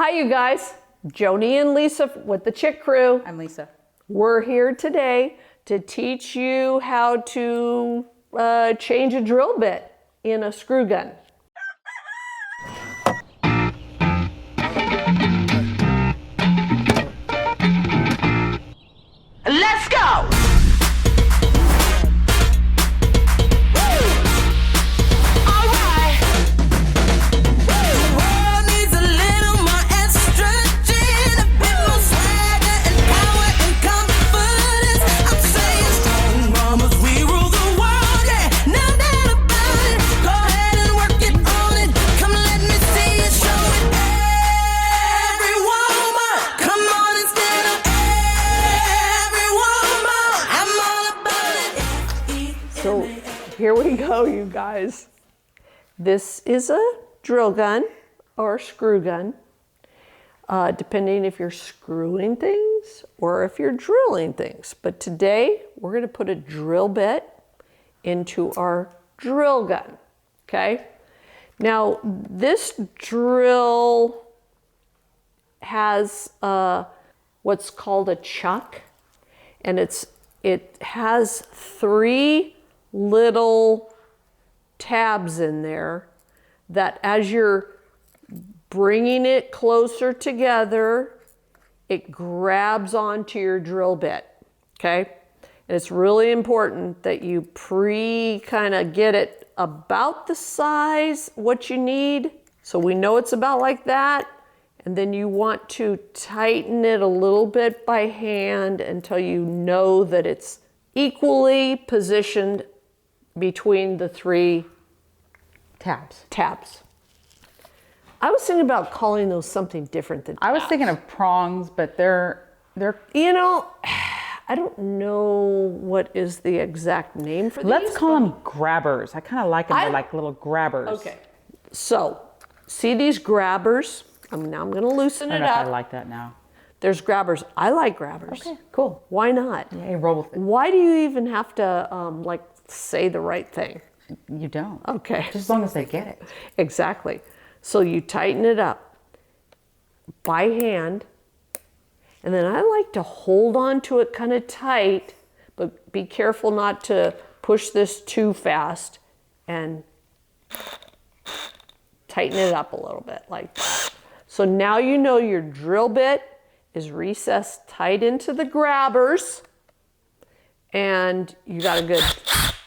Hi, you guys. Joni and Lisa with the Chick Crew. I'm Lisa. We're here today to teach you how to change a drill bit in a screw gun. Let's go! So here we go, you guys. This is a drill gun or screw gun, depending if you're screwing things or if you're drilling things. But today we're going to put a drill bit into our drill gun, okay? Now this drill has what's called a chuck, and it has 3 little tabs in there that as you're bringing it closer together, it grabs onto your drill bit, okay? And it's really important that you kind of get it about the size, what you need. So we know it's about like that. And then you want to tighten it a little bit by hand until you know that it's equally positioned between the 3 tabs. I was thinking about calling those something different than tabs. I was thinking of prongs, but they're you know, I don't know what is the exact name for these. Let's call them grabbers. I kind of like them. They're like little grabbers. Okay. So, see these grabbers? Now I'm going to loosen it up. I don't know if I like that now. There's grabbers. I like grabbers. Okay, cool. Why not? Yeah, you roll with it. Why do you even have to say the right thing? You don't. Okay. Just as long as they get it. Exactly. So you tighten it up by hand, and then I like to hold on to it kind of tight, but be careful not to push this too fast, and tighten it up a little bit like that. So now you know your drill bit is recessed tight into the grabbers, and you got a good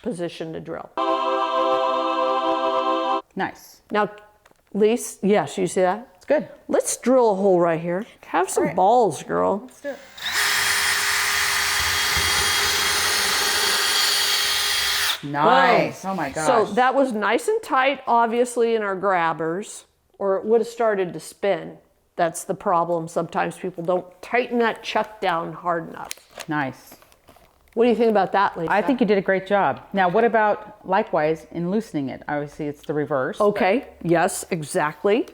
position to drill. Nice. Now, Lise, yes, you see that? It's good. Let's drill a hole right here. Have some balls, girl. Let's do it. Nice. Boom. Oh my gosh. So that was nice and tight, obviously, in our grabbers, or it would have started to spin. That's the problem. Sometimes people don't tighten that chuck down hard enough. Nice. What do you think about that, Lisa? I think you did a great job. Now, what about likewise in loosening it? Obviously, it's the reverse. Okay. Yes, exactly.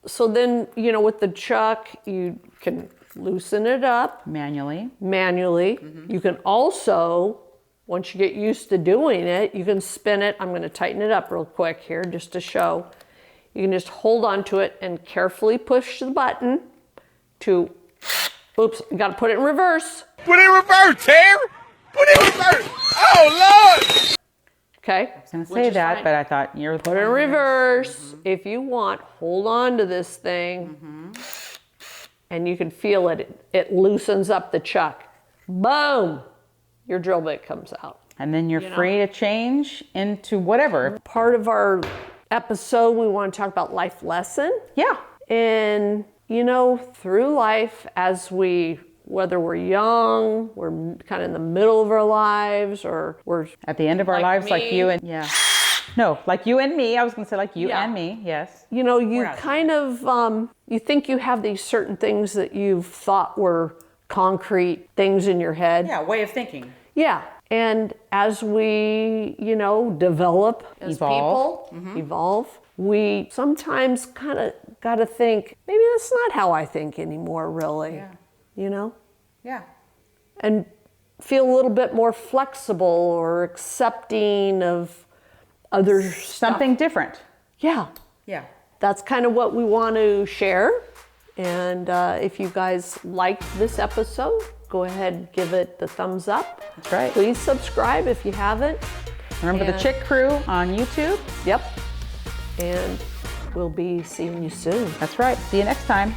So then, with the chuck, you can loosen it up. Manually. Mm-hmm. You can also, once you get used to doing it, you can spin it. I'm going to tighten it up real quick here just to show. You can just hold on to it and carefully push the button to, oops, got to put it in reverse. Put it in reverse, Terry! Put it in reverse! Oh, Lord! Okay. I was going to say that, but I thought you're... Put it in reverse. Mm-hmm. If you want, hold on to this thing. And you can feel it. It loosens up the chuck. Boom! Your drill bit comes out. And then you're free to change into whatever. Part of our episode, we want to talk about life lesson. Yeah. And, through life, whether we're young, we're kind of in the middle of our lives, or we're at the end of our lives, like you and, like you and me. I was going to say like you and me, yes. You kind of, you think you have these certain things that you've thought were concrete things in your head. Yeah, way of thinking. Yeah. And as we, develop as people, evolve, we sometimes kind of got to think, maybe that's not how I think anymore, really. Yeah. Yeah. And feel a little bit more flexible or accepting of other stuff. Something different. Yeah. Yeah. That's kind of what we want to share And if you guys liked this episode, go ahead and give it the thumbs up. That's right. Please subscribe if you haven't. Remember the Chick Crew on YouTube? Yep. And we'll be seeing you soon. That's right. See you next time.